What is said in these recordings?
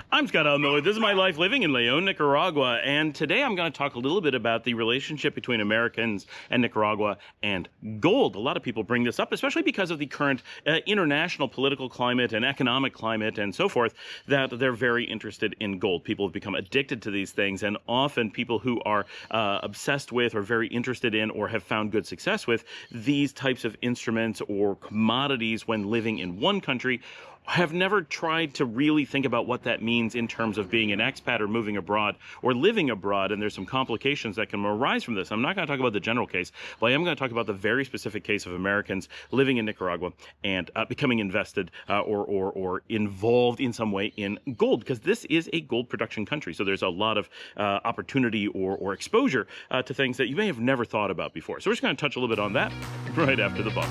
I'm Scott Miller. This is my life living in Leon, Nicaragua, and today I'm going to talk a little bit about the relationship between Americans and Nicaragua and gold. A lot of people bring this up, especially because of the current international political climate and economic climate and so forth, that they're very interested in gold. People have become addicted to these things, and often people who are obsessed with or very interested in or have found good success with these types of instruments or commodities when living in one country have never tried to really think about what that means in terms of being an expat or moving abroad or living abroad, and there's some complications that can arise from this. I'm not going to talk about the general case, but I am going to talk about the very specific case of Americans living in Nicaragua and becoming invested or involved in some way in gold, because this is a gold production country. So there's a lot of opportunity or exposure to things that you may have never thought about before. So we're just going to touch a little bit on that right after the bump.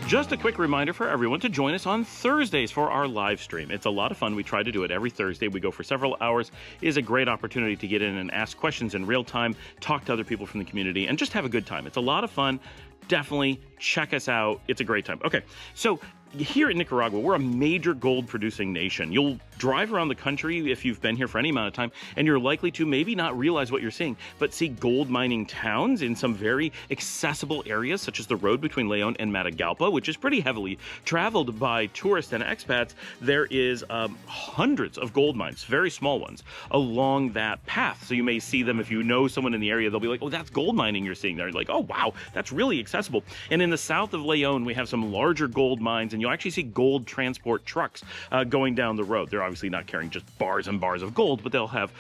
Just a quick reminder for everyone to join us on Thursdays for our live stream. It's a lot of fun. We try to do it every Thursday. We go for several hours. It is a great opportunity to get in and ask questions in real time, talk to other people from the community, and just have a good time. It's a lot of fun. Definitely check us out. It's a great time. Okay, so here in Nicaragua, we're a major gold producing nation. You'll drive around the country if you've been here for any amount of time, and you're likely to maybe not realize what you're seeing, but see gold mining towns in some very accessible areas, such as the road between Leon and Matagalpa, which is pretty heavily traveled by tourists and expats. There is hundreds of gold mines, very small ones, along that path. So you may see them if you know someone in the area. They'll be like, oh, that's gold mining you're seeing there. You're like, oh, wow, that's really accessible. And in the south of Leon, we have some larger gold mines, and you'll actually see gold transport trucks going down the road. They're obviously not carrying just bars and bars of gold, but they'll have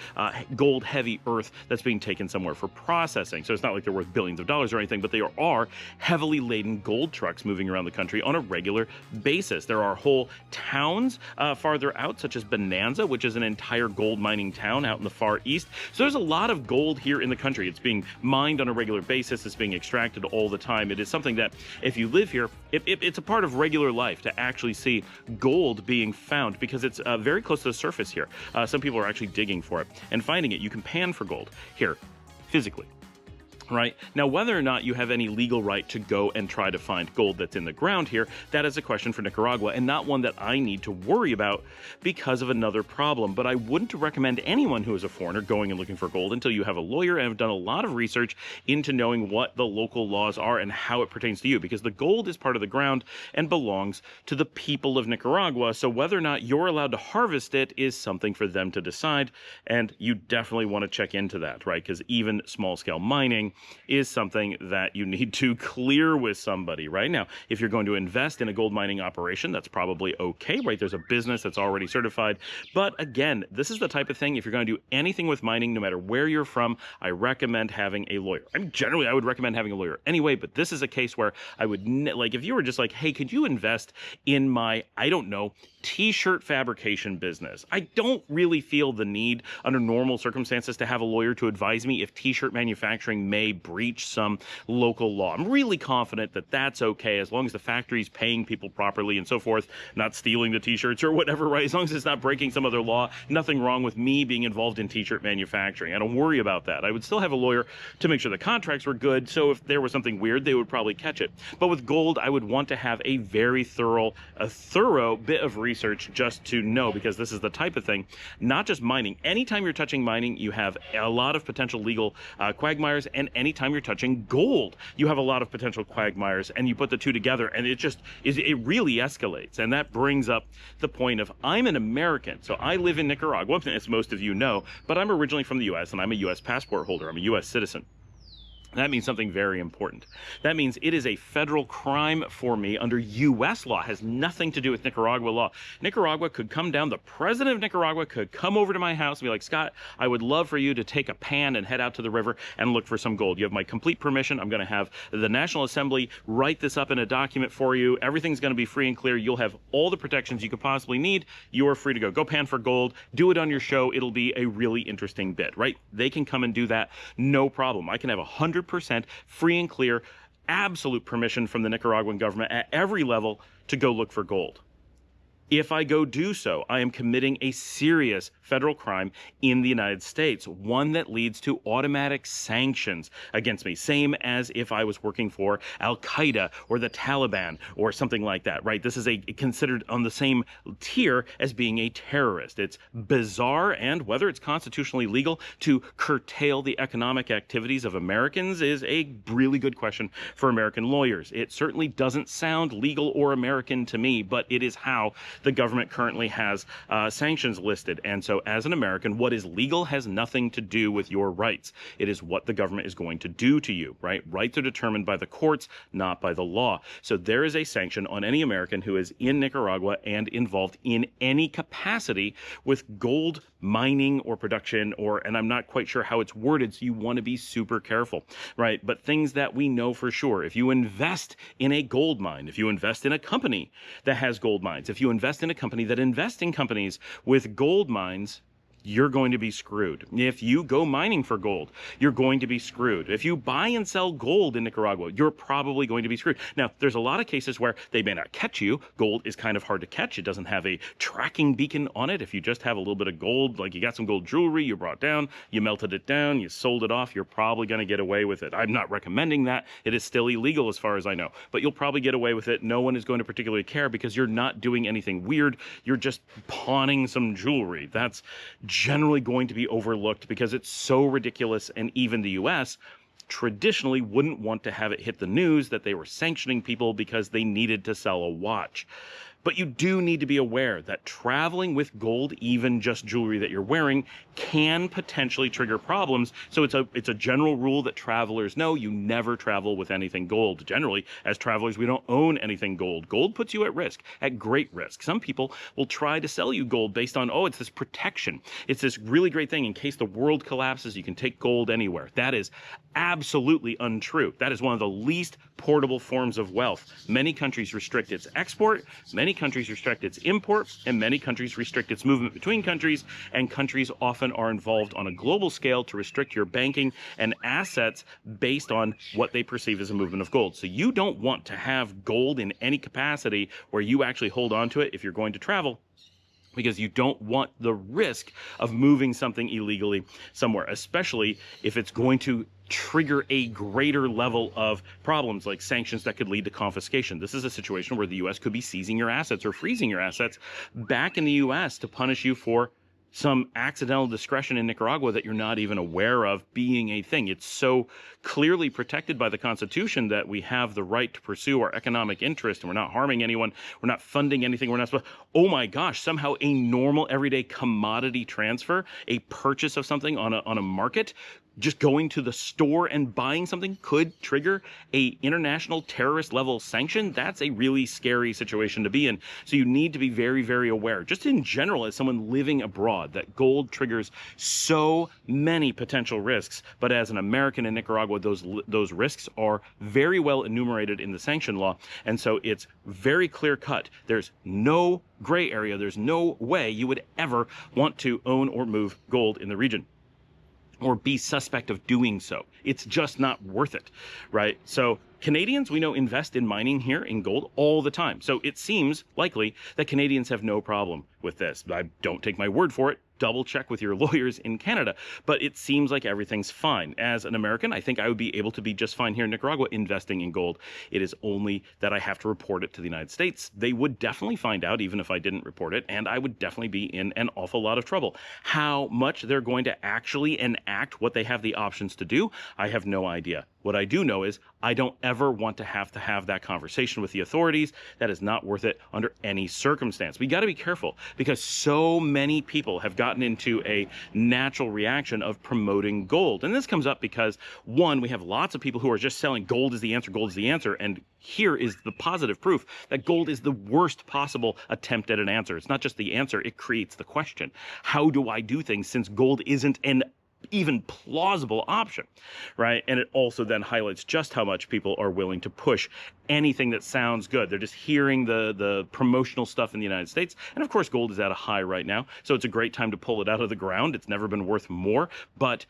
gold heavy earth that's being taken somewhere for processing. So it's not like they're worth billions of dollars or anything, but they are heavily laden gold trucks moving around the country on a regular basis. There are whole towns farther out, such as Bonanza, which is an entire gold mining town out in the far east. So there's a lot of gold here in the country. It's being mined on a regular basis. It's being extracted all the time. It is something that if you live here, it's a part of regular life to actually see gold being found, because it's very close to the surface here. Some people are actually digging for it and finding it. You can pan for gold here physically. Right? Now, whether or not you have any legal right to go and try to find gold that's in the ground here, that is a question for Nicaragua, and not one that I need to worry about because of another problem. But I wouldn't recommend anyone who is a foreigner going and looking for gold until you have a lawyer and have done a lot of research into knowing what the local laws are and how it pertains to you, because the gold is part of the ground and belongs to the people of Nicaragua. So whether or not you're allowed to harvest it is something for them to decide, and you definitely want to check into that, right? Because even small-scale mining is something that you need to clear with somebody. Right now, if you're going to invest in a gold mining operation, that's probably okay, right? There's a business that's already certified. But again, this is the type of thing, if you're going to do anything with mining, no matter where you're from, I recommend having a lawyer. I mean, generally, I would recommend having a lawyer anyway, but this is a case where I would, like, if you were just like, hey, could you invest in my, I don't know, t-shirt fabrication business? I don't really feel the need under normal circumstances to have a lawyer to advise me if t-shirt manufacturing may breach some local law. I'm really confident that that's okay as long as the factory's paying people properly and so forth, not stealing the t-shirts or whatever, right? As long as it's not breaking some other law, nothing wrong with me being involved in t-shirt manufacturing. I don't worry about that. I would still have a lawyer to make sure the contracts were good, so if there was something weird, they would probably catch it. But with gold, I would want to have a very thorough bit of research just to know, because this is the type of thing, not just mining. Anytime you're touching mining, you have a lot of potential legal quagmires, and anytime you're touching gold, you have a lot of potential quagmires, and you put the two together, and it really escalates. And that brings up the point of, I'm an American, so I live in Nicaragua, as most of you know, but I'm originally from the U.S., and I'm a U.S. passport holder. I'm a U.S. citizen. That means something very important. That means it is a federal crime for me under U.S. law. It has nothing to do with Nicaragua law. Nicaragua could come down, the president of Nicaragua could come over to my house and be like, Scott, I would love for you to take a pan and head out to the river and look for some gold. You have my complete permission. I'm going to have the National Assembly write this up in a document for you. Everything's going to be free and clear. You'll have all the protections you could possibly need. You are free to go. Go pan for gold. Do it on your show. It'll be a really interesting bit, right? They can come and do that. No problem. I can have 100% free and clear, absolute permission from the Nicaraguan government at every level to go look for gold. If I go do so, I am committing a serious federal crime in the United States, one that leads to automatic sanctions against me, same as if I was working for Al-Qaeda or the Taliban or something like that, right? This is considered on the same tier as being a terrorist. It's bizarre, and whether it's constitutionally legal to curtail the economic activities of Americans is a really good question for American lawyers. It certainly doesn't sound legal or American to me, but it is how the government currently has sanctions listed. And so as an American, what is legal has nothing to do with your rights. It is what the government is going to do to you, right? Rights are determined by the courts, not by the law. So there is a sanction on any American who is in Nicaragua and involved in any capacity with gold mining or production, and I'm not quite sure how it's worded, so you want to be super careful, right? But things that we know for sure: if you invest in a gold mine, if you invest in a company that has gold mines, if you invest in a company that invests in companies with gold mines, you're going to be screwed. If you go mining for gold, you're going to be screwed. If you buy and sell gold in Nicaragua, you're probably going to be screwed. Now, there's a lot of cases where they may not catch you. Gold is kind of hard to catch. It doesn't have a tracking beacon on it. If you just have a little bit of gold, like you got some gold jewelry you brought down, you melted it down, you sold it off, you're probably going to get away with it. I'm not recommending that. It is still illegal as far as I know, but you'll probably get away with it. No one is going to particularly care because you're not doing anything weird. You're just pawning some jewelry. That's generally going to be overlooked because it's so ridiculous, and even the US traditionally wouldn't want to have it hit the news that they were sanctioning people because they needed to sell a watch. But you do need to be aware that traveling with gold, even just jewelry that you're wearing, can potentially trigger problems. So it's a general rule that travelers know: you never travel with anything gold. Generally, as travelers, we don't own anything gold. Gold puts you at risk, at great risk. Some people will try to sell you gold based on, oh, it's this protection. It's this really great thing. In case the world collapses, you can take gold anywhere. That is absolutely untrue. That is one of the least portable forms of wealth. Many countries restrict its export, many countries restrict its import, and many countries restrict its movement between countries, and countries often are involved on a global scale to restrict your banking and assets based on what they perceive as a movement of gold. So you don't want to have gold in any capacity where you actually hold on to it if you're going to travel, because you don't want the risk of moving something illegally somewhere, especially if it's going to trigger a greater level of problems like sanctions that could lead to confiscation. This is a situation where the U.S. could be seizing your assets or freezing your assets back in the U.S. to punish you for some accidental discretion in Nicaragua that you're not even aware of being a thing. It's so clearly protected by the Constitution that we have the right to pursue our economic interest, and we're not harming anyone, we're not funding anything, we're not supposed, oh my gosh, somehow a normal everyday commodity transfer, a purchase of something on a market, just going to the store and buying something could trigger a international terrorist level sanction. That's a really scary situation to be in. So you need to be very, very aware, just in general, as someone living abroad, that gold triggers so many potential risks. But as an American in Nicaragua, those risks are very well enumerated in the sanction law. And so it's very clear cut. There's no gray area. There's no way you would ever want to own or move gold in the region, or be suspect of doing so. It's just not worth it, right? So Canadians, we know, invest in mining here in gold all the time. So it seems likely that Canadians have no problem with this. I don't take my word for it. Double check with your lawyers in Canada, but it seems like everything's fine. As an American, I think I would be able to be just fine here in Nicaragua investing in gold. It is only that I have to report it to the United States. They would definitely find out even if I didn't report it, and I would definitely be in an awful lot of trouble. How much they're going to actually enact what they have the options to do, I have no idea. What I do know is I don't ever want to have that conversation with the authorities. That is not worth it under any circumstance. We got to be careful because so many people have gotten into a natural reaction of promoting gold. And this comes up because, one, we have lots of people who are just selling gold is the answer, gold is the answer. And here is the positive proof that gold is the worst possible attempt at an answer. It's not just the answer, it creates the question. How do I do things since gold isn't an even plausible option, right? And it also then highlights just how much people are willing to push anything that sounds good. They're just hearing the promotional stuff in the United States. And of course, gold is at a high right now. So it's a great time to pull it out of the ground. It's never been worth more. But,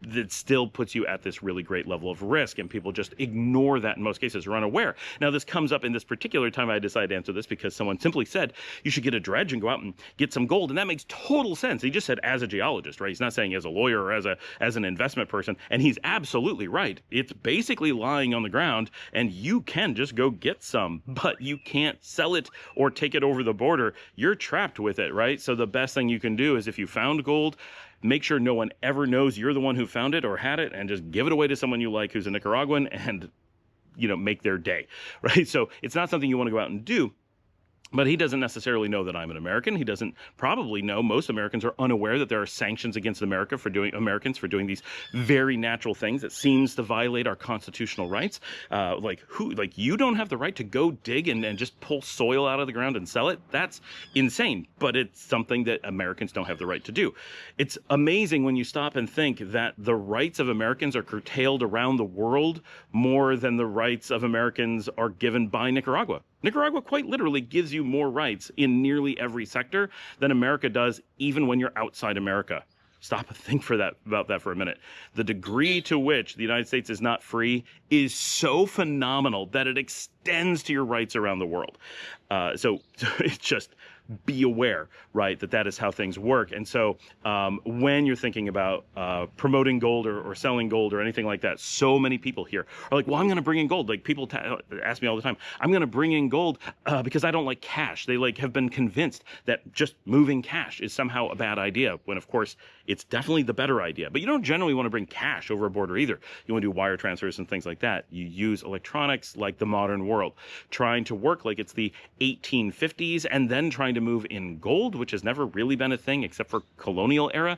that still puts you at this really great level of risk, and people just ignore that in most cases, or unaware. Now, this comes up in this particular time I decided to answer this because someone simply said you should get a dredge and go out and get some gold, and that makes total sense. He just said as a geologist, right? He's not saying as a lawyer or as an investment person, and he's absolutely right. It's basically lying on the ground, and you can just go get some, but you can't sell it or take it over the border. You're trapped with it, right? So the best thing you can do is if you found gold, make sure no one ever knows you're the one who found it or had it, and just give it away to someone you like who's a Nicaraguan and, make their day, right? So it's not something you want to go out and do. But he doesn't necessarily know that I'm an American. He doesn't probably know. Most Americans are unaware that there are sanctions against Americans for doing these very natural things that seems to violate our constitutional rights. Like you don't have the right to go dig and just pull soil out of the ground and sell it. That's insane. But it's something that Americans don't have the right to do. It's amazing when you stop and think that the rights of Americans are curtailed around the world more than the rights of Americans are given by Nicaragua. Nicaragua quite literally gives you more rights in nearly every sector than America does, even when you're outside America. Stop and think about that for a minute. The degree to which the United States is not free is so phenomenal that it extends to your rights around the world. So it's just be aware, right, that is how things work. And so when you're thinking about promoting gold or selling gold or anything like that, so many people here are like, well, I'm going to bring in gold. Like people ask me all the time, I'm going to bring in gold because I don't like cash. They have been convinced that just moving cash is somehow a bad idea, when of course it's definitely the better idea. But you don't generally want to bring cash over a border either. You want to do wire transfers and things like that. You use electronics like the modern world, trying to work like it's the 1850s and then trying to move in gold, which has never really been a thing except for colonial era.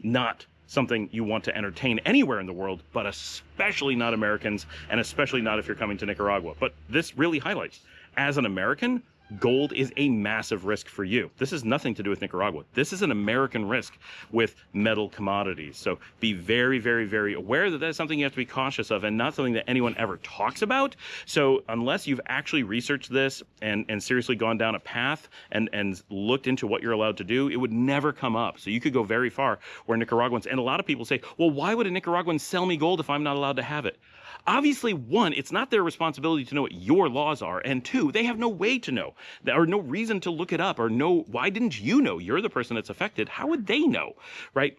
Not something you want to entertain anywhere in the world, but especially not Americans, and especially not if you're coming to Nicaragua. But this really highlights, as an American, gold is a massive risk for you. This has nothing to do with Nicaragua. This is an American risk with metal commodities. So be very, very, very aware that that's something you have to be cautious of, and not something that anyone ever talks about. So unless you've actually researched this and seriously gone down a path and looked into what you're allowed to do, it would never come up. So you could go very far where Nicaraguans, and a lot of people say, well, why would a Nicaraguan sell me gold if I'm not allowed to have it? Obviously, one, it's not their responsibility to know what your laws are, and two, they have no way to know, or no reason to look it up, or know, why didn't you know? You're the person that's affected. How would they know, right?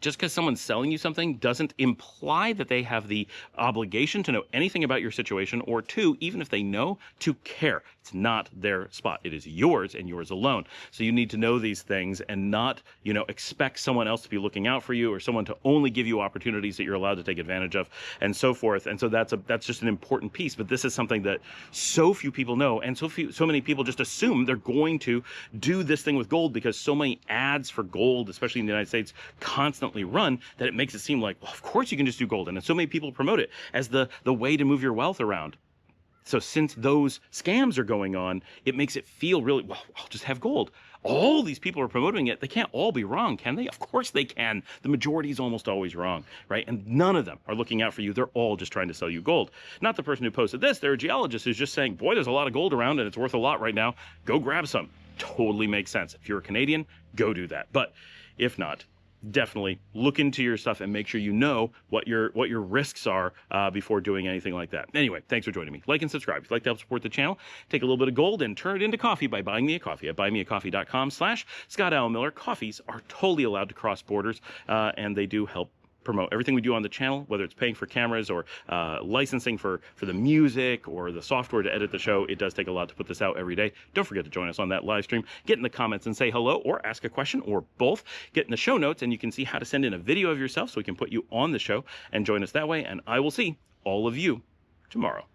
Just because someone's selling you something doesn't imply that they have the obligation to know anything about your situation, or two, even if they know, to care. It's not their spot. It is yours and yours alone. So you need to know these things and not, expect someone else to be looking out for you, or someone to only give you opportunities that you're allowed to take advantage of, and so forth. And so that's just an important piece. But this is something that so few people know, and so many people just assume they're going to do this thing with gold because so many ads for gold, especially in the United States, constantly run, that it makes it seem like, well, of course you can just do gold. And so many people promote it as the way to move your wealth around. So since those scams are going on, it makes it feel really, well, I'll just have gold. All these people are promoting it. They can't all be wrong, can they? Of course they can. The majority is almost always wrong, right? And none of them are looking out for you. They're all just trying to sell you gold. Not the person who posted this. They're a geologist who's just saying, boy, there's a lot of gold around and it's worth a lot right now. Go grab some. Totally makes sense. If you're a Canadian, go do that. But if not, definitely look into your stuff and make sure you know what your risks are before doing anything like that. Anyway, thanks for joining me. Like and subscribe. If you'd like to help support the channel, take a little bit of gold and turn it into coffee by buying me a coffee at buymeacoffee.com/Scott Allen Miller. Coffees are totally allowed to cross borders, and they do help promote everything we do on the channel, whether it's paying for cameras or licensing for the music or the software to edit the show. It does take a lot to put this out every day. Don't forget to join us on that live stream. Get in the comments and say hello, or ask a question, or both. Get in the show notes and you can see how to send in a video of yourself so we can put you on the show and join us that way. And I will see all of you tomorrow.